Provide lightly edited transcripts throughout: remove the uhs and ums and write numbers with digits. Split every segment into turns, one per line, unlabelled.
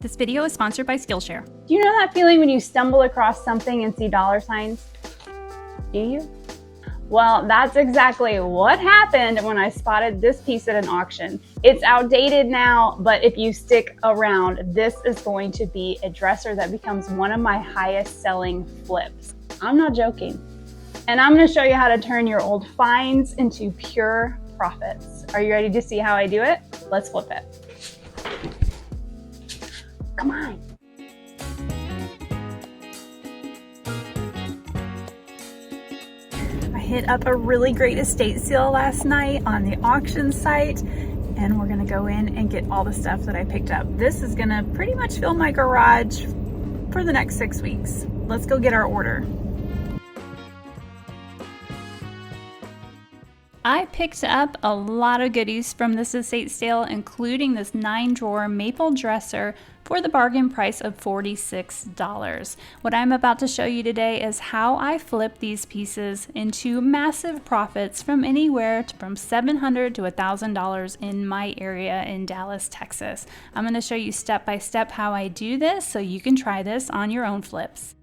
This video is sponsored by Skillshare.
Do you know that feeling when you stumble across something and see dollar signs? Do you? Well, that's exactly what happened when I spotted this piece at an auction. It's outdated now, but if you stick around, this is going to be a dresser that becomes one of my highest selling flips. I'm not joking. And I'm going to show you how to turn your old finds into pure profits. Are you ready to see how I do it? Let's flip it. Come on.
I hit up a really great estate sale last night on the auction site, and we're gonna go in and get all the stuff that I picked up. This is gonna pretty much fill my garage for the next 6 weeks. Let's go get our order. I picked up a lot of goodies from this estate sale, including this 9-drawer maple dresser for the bargain price of $46. What I'm about to show you today is how I flip these pieces into massive profits from anywhere from $700 to $1,000 in my area in Dallas, Texas. I'm going to show you step by step how I do this so you can try this on your own flips.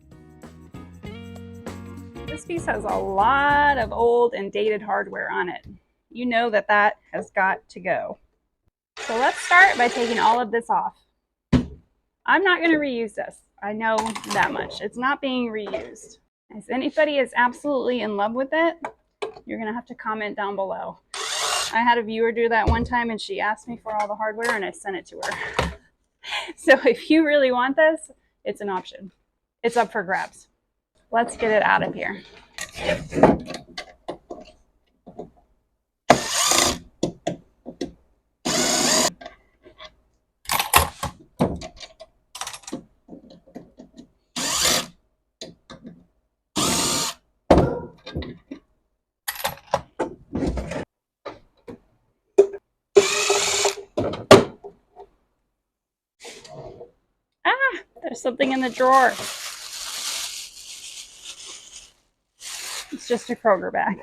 This piece has a lot of old and dated hardware on it. You know that that has got to go. So let's start by taking all of this off. I'm not going to reuse this. I know that much. It's not being reused. If anybody is absolutely in love with it, you're going to have to comment down below. I had a viewer do that one time and she asked me for all the hardware and I sent it to her. So if you really want this, it's an option. It's up for grabs. Let's get it out of here. There's something in the drawer. It's just a Kroger bag.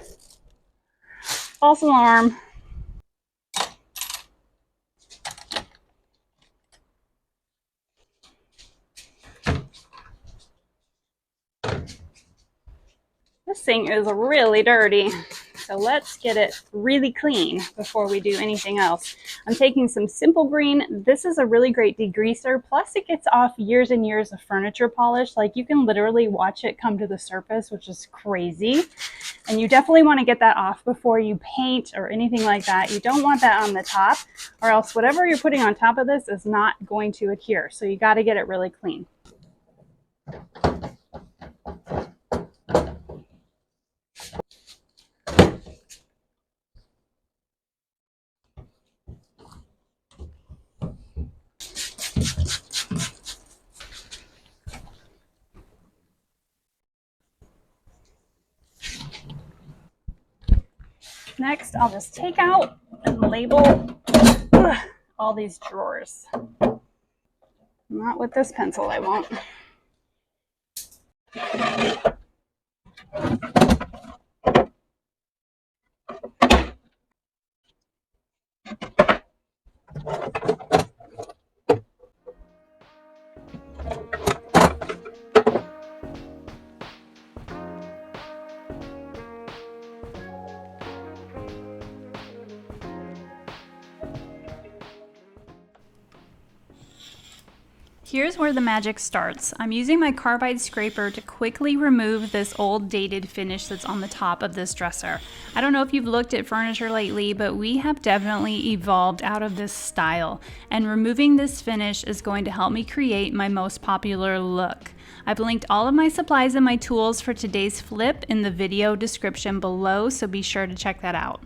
False alarm. This thing is really dirty. So let's get it really clean before we do anything else. I'm taking some Simple Green. This is a really great degreaser. Plus it gets off years and years of furniture polish. Like you can literally watch it come to the surface, which is crazy. And you definitely want to get that off before you paint or anything like that. You don't want that on the top, or else whatever you're putting on top of this is not going to adhere. So you got to get it really clean. Next, I'll just take out and label all these drawers. Not with this pencil, I won't.
Here's where the magic starts. I'm using my carbide scraper to quickly remove this old dated finish that's on the top of this dresser. I don't know if you've looked at furniture lately, but we have definitely evolved out of this style, and removing this finish is going to help me create my most popular look. I've linked all of my supplies and my tools for today's flip in the video description below, so be sure to check that out.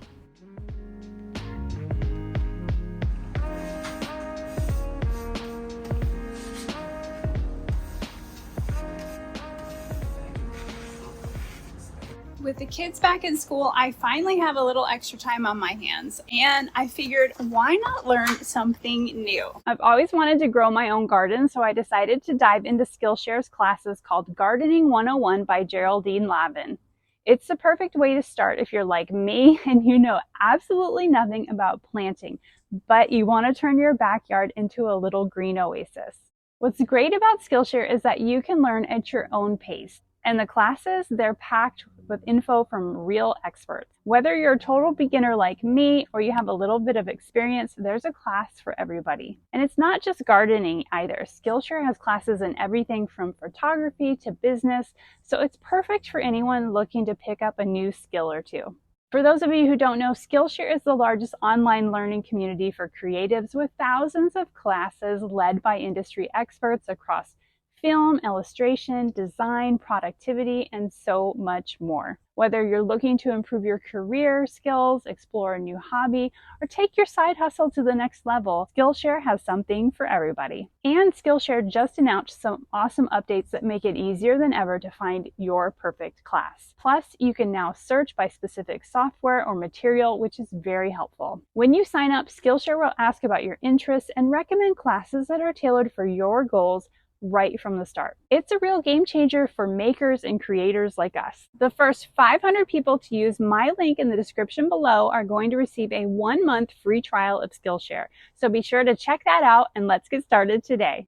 With the kids back in school, I finally have a little extra time on my hands, and I figured, why not learn something new?
I've always wanted to grow my own garden, so I decided to dive into Skillshare's classes called Gardening 101 by Geraldine Lavin. It's the perfect way to start if you're like me and you know absolutely nothing about planting, but you want to turn your backyard into a little green oasis. What's great about Skillshare is that you can learn at your own pace. And the classes, they're packed with info from real experts. Whether you're a total beginner like me or you have a little bit of experience, there's a class for everybody. And it's not just gardening either. Skillshare has classes in everything from photography to business, so it's perfect for anyone looking to pick up a new skill or two. For those of you who don't know, Skillshare is the largest online learning community for creatives with thousands of classes led by industry experts across film, illustration, design, productivity, and so much more. Whether you're looking to improve your career skills, explore a new hobby, or take your side hustle to the next level, Skillshare has something for everybody. And Skillshare just announced some awesome updates that make it easier than ever to find your perfect class. Plus, you can now search by specific software or material, which is very helpful. When you sign up, Skillshare will ask about your interests and recommend classes that are tailored for your goals right from the start. It's a real game changer for makers and creators like us. The first 500 people to use my link in the description below are going to receive a 1-month free trial of Skillshare. So be sure to check that out and let's get started today.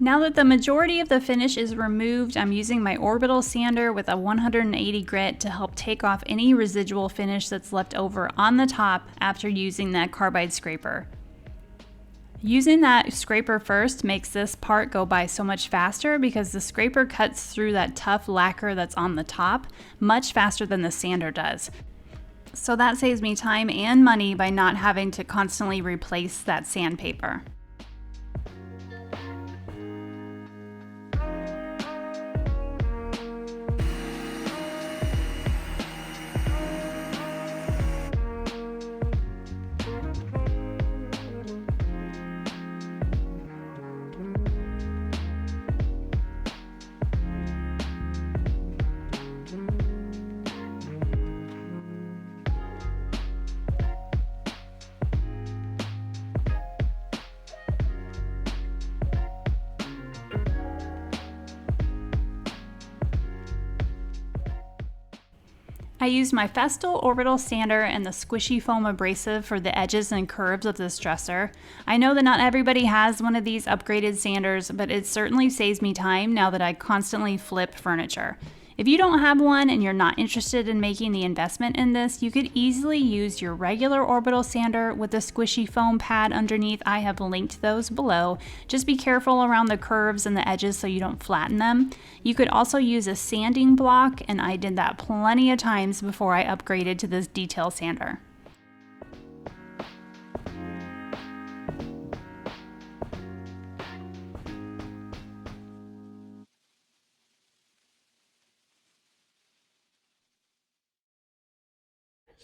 Now that the majority of the finish is removed, I'm using my orbital sander with a 180 grit to help take off any residual finish that's left over on the top after using that carbide scraper. Using that scraper first makes this part go by so much faster because the scraper cuts through that tough lacquer that's on the top much faster than the sander does. So that saves me time and money by not having to constantly replace that sandpaper. I used my Festool orbital sander and the squishy foam abrasive for the edges and curves of this dresser. I know that not everybody has one of these upgraded sanders, but it certainly saves me time now that I constantly flip furniture. If you don't have one and you're not interested in making the investment in this, you could easily use your regular orbital sander with the squishy foam pad underneath. I have linked those below. Just be careful around the curves and the edges so you don't flatten them. You could also use a sanding block, and I did that plenty of times before I upgraded to this detail sander.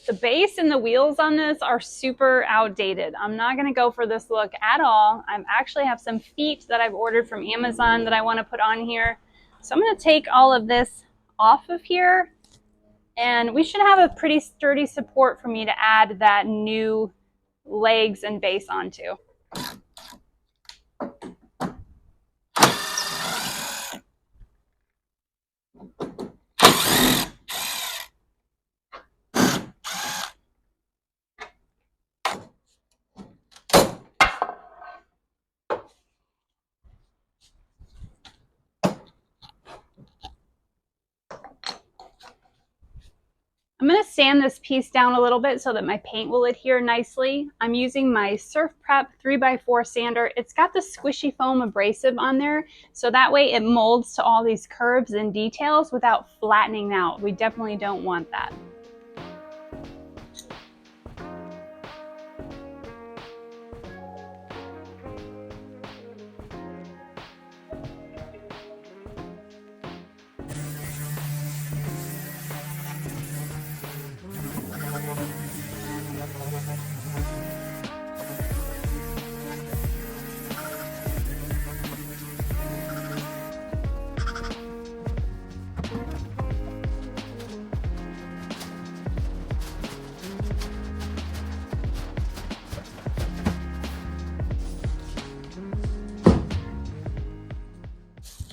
The base and the wheels on this are super outdated. I'm not going to go for this look at all. I actually have some feet that I've ordered from Amazon that I want to put on here. So I'm going to take all of this off of here, and we should have a pretty sturdy support for me to add that new legs and base onto. I'm going to sand this piece down a little bit so that my paint will adhere nicely. I'm using my Surf Prep 3x4 sander. It's got the squishy foam abrasive on there, so that way it molds to all these curves and details without flattening out. We definitely don't want that.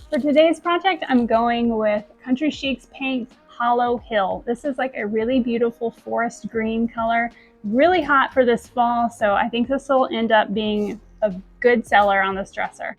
For today's project, I'm going with Country Chic's Paint Hollow Hill. This is like a really beautiful forest green color, really hot for this fall, so I think this will end up being a good seller on this dresser.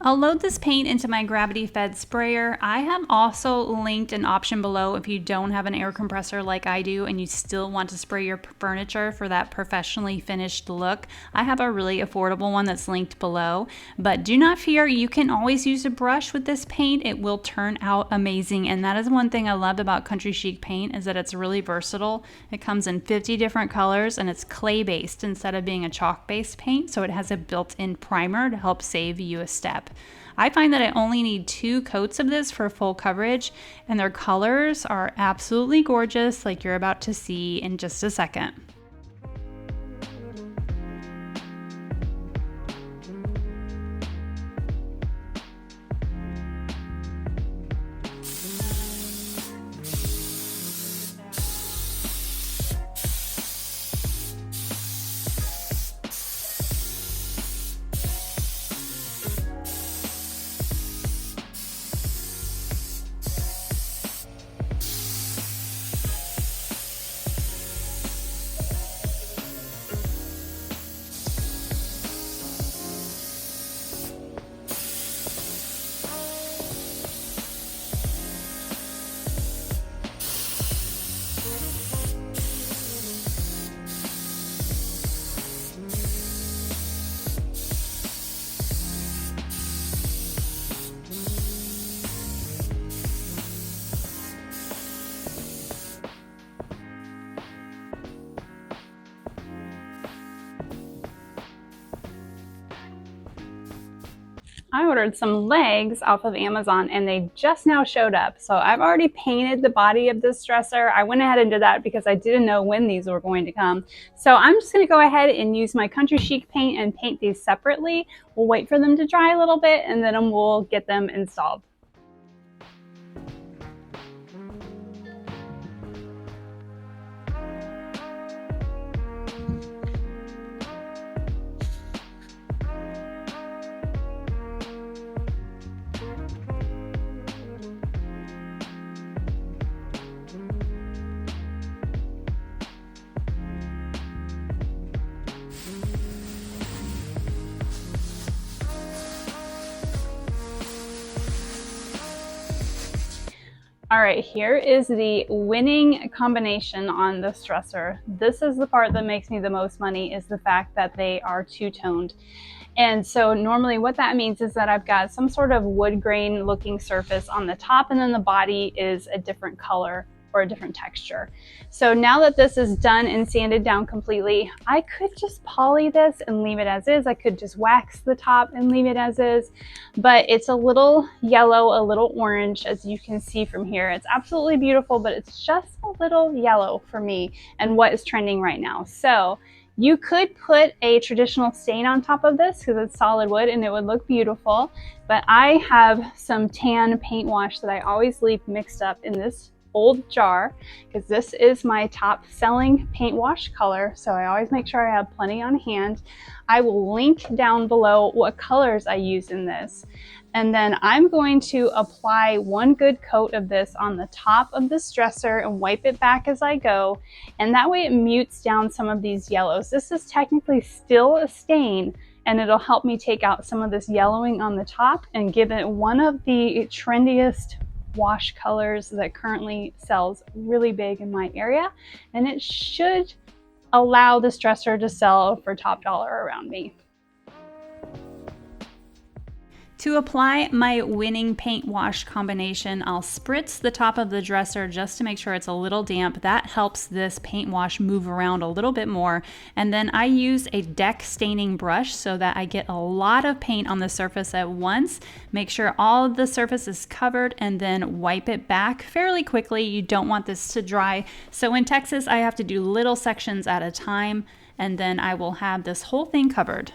I'll load this paint into my gravity-fed sprayer. I have also linked an option below if you don't have an air compressor like I do and you still want to spray your furniture for that professionally finished look. I have a really affordable one that's linked below, but do not fear, you can always use a brush with this paint. It will turn out amazing, and that is one thing I loved about Country Chic paint is that it's really versatile. It comes in 50 different colors and it's clay-based instead of being a chalk-based paint, so it has a built-in primer to help save you a step. I find that I only need 2 coats of this for full coverage, and their colors are absolutely gorgeous, like you're about to see in just a second.
I ordered some legs off of Amazon and they just now showed up. So I've already painted the body of this dresser. I went ahead and did that because I didn't know when these were going to come. So I'm just going to go ahead and use my Country Chic paint and paint these separately. We'll wait for them to dry a little bit and then we'll get them installed. All right, here is the winning combination on this dresser. This is the part that makes me the most money, is the fact that they are two-toned. And so normally what that means is that I've got some sort of wood grain looking surface on the top and then the body is a different color or a different texture. So now that this is done and sanded down completely, I could just poly this and leave it as is. I could just wax the top and leave it as is, but it's a little yellow, a little orange, as you can see from here. It's absolutely beautiful, but it's just a little yellow for me and what is trending right now. So you could put a traditional stain on top of this because it's solid wood and it would look beautiful, but I have some tan paint wash that I always leave mixed up in this old jar because this is my top selling paint wash color, so I always make sure I have plenty on hand. I will link down below what colors I use in this, and then I'm going to apply one good coat of this on the top of this dresser and wipe it back as I go, and that way it mutes down some of these yellows. This is technically still a stain and it'll help me take out some of this yellowing on the top and give it one of the trendiest wash colors that currently sells really big in my area, and it should allow this dresser to sell for top dollar around me.
To apply my winning paint wash combination, I'll spritz the top of the dresser just to make sure it's a little damp. That helps this paint wash move around a little bit more. And then I use a deck staining brush so that I get a lot of paint on the surface at once. Make sure all of the surface is covered and then wipe it back fairly quickly. You don't want this to dry. So in Texas, I have to do little sections at a time, and then I will have this whole thing covered.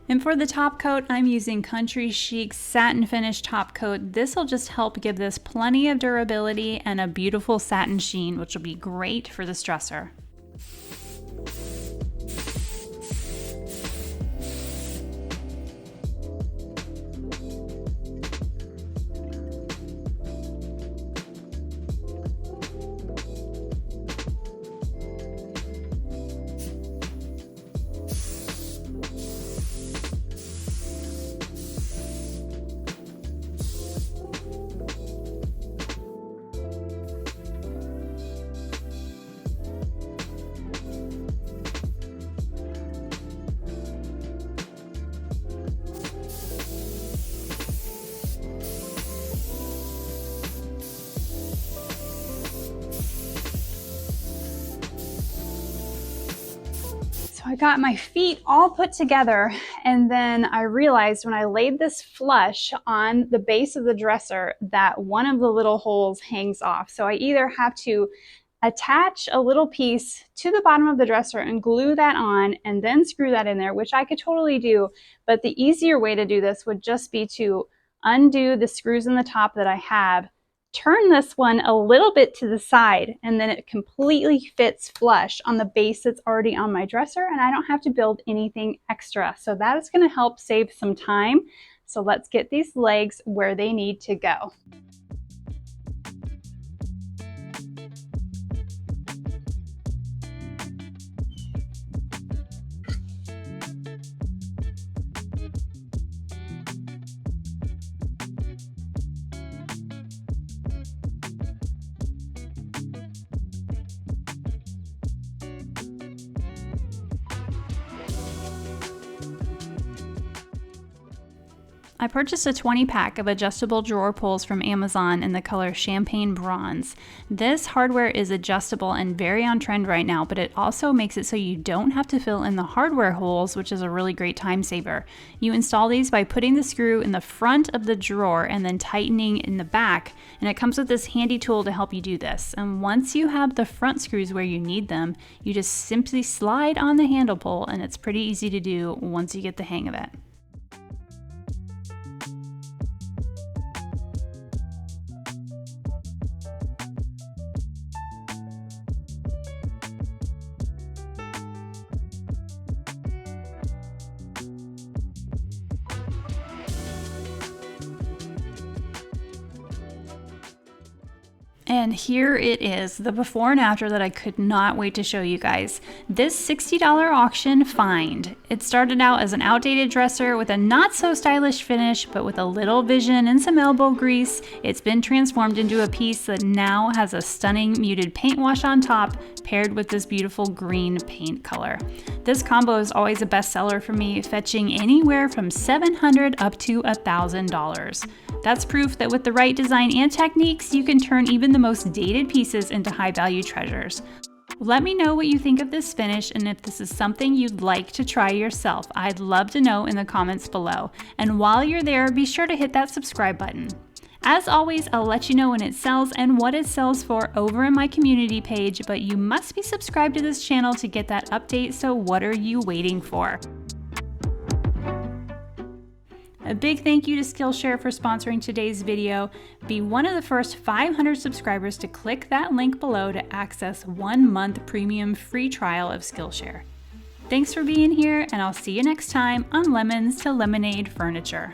And for the top coat, I'm using Country Chic Satin Finish Top Coat. This will just help give this plenty of durability and a beautiful satin sheen, which will be great for this dresser.
I got my feet all put together, and then I realized when I laid this flush on the base of the dresser that one of the little holes hangs off. So I either have to attach a little piece to the bottom of the dresser and glue that on and then screw that in there, which I could totally do, but the easier way to do this would just be to undo the screws in the top that I have, turn this one a little bit to the side, and then it completely fits flush on the base that's already on my dresser, and I don't have to build anything extra. So that is going to help save some time. So let's get these legs where they need to go.
I purchased a 20-pack of adjustable drawer pulls from Amazon in the color Champagne Bronze. This hardware is adjustable and very on trend right now, but it also makes it so you don't have to fill in the hardware holes, which is a really great time saver. You install these by putting the screw in the front of the drawer and then tightening in the back, and it comes with this handy tool to help you do this. And once you have the front screws where you need them, you just simply slide on the handle pull, and it's pretty easy to do once you get the hang of it. And here it is, the before and after that I could not wait to show you guys. This $60 auction find. It started out as an outdated dresser with a not so stylish finish, but with a little vision and some elbow grease. It's been transformed into a piece that now has a stunning muted paint wash on top, paired with this beautiful green paint color. This combo is always a bestseller for me, fetching anywhere from $700 up to $1,000. That's proof that with the right design and techniques, you can turn even the most dated pieces into high-value treasures. Let me know what you think of this finish and if this is something you'd like to try yourself. I'd love to know in the comments below. And while you're there, be sure to hit that subscribe button. As always, I'll let you know when it sells and what it sells for over in my community page, but you must be subscribed to this channel to get that update, so what are you waiting for? A big thank you to Skillshare for sponsoring today's video. Be one of the first 500 subscribers to click that link below to access 1 month premium free trial of Skillshare. Thanks for being here, and I'll see you next time on Lemons to Lemonade Furniture.